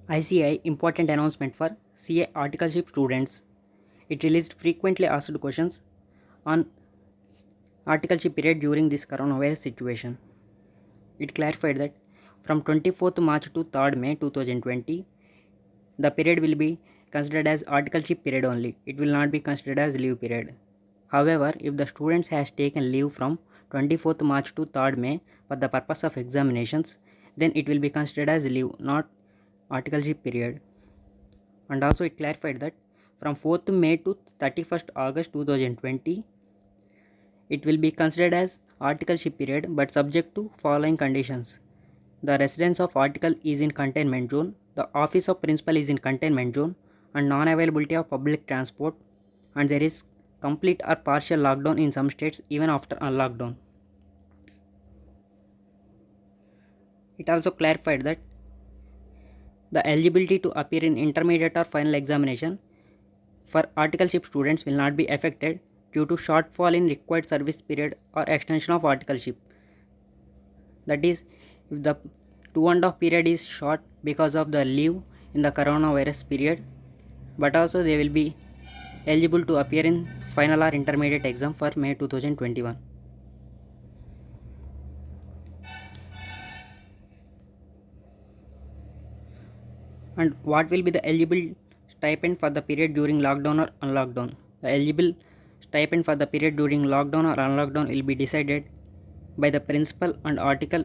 ICI important announcement for CA articleship students. It released frequently asked questions on articleship period during this coronavirus situation. It clarified that from 24th March to 3rd May 2020, the period will be considered as articleship period only. It will not be considered as leave period. However, if the students has taken leave from 24th March to 3rd May for the purpose of examinations, then it will be considered as leave, not articleship period. And also it clarified that from 4th May to 31st August 2020, it will be considered as articleship period but subject to following conditions. The residence of article is in containment zone, the office of principal is in containment zone, and non-availability of public transport, and there is complete or partial lockdown in some states even after a lockdown. It also clarified that the eligibility to appear in intermediate or final examination for articleship students will not be affected due to shortfall in required service period or extension of articleship. That is, if the 2.5 period is short because of the leave in the coronavirus period, but also they will be eligible to appear in final or intermediate exam for May 2021. And what will be the eligible stipend for the period during lockdown or unlockdown? The eligible stipend for the period during lockdown or unlockdown will be decided by the principal and article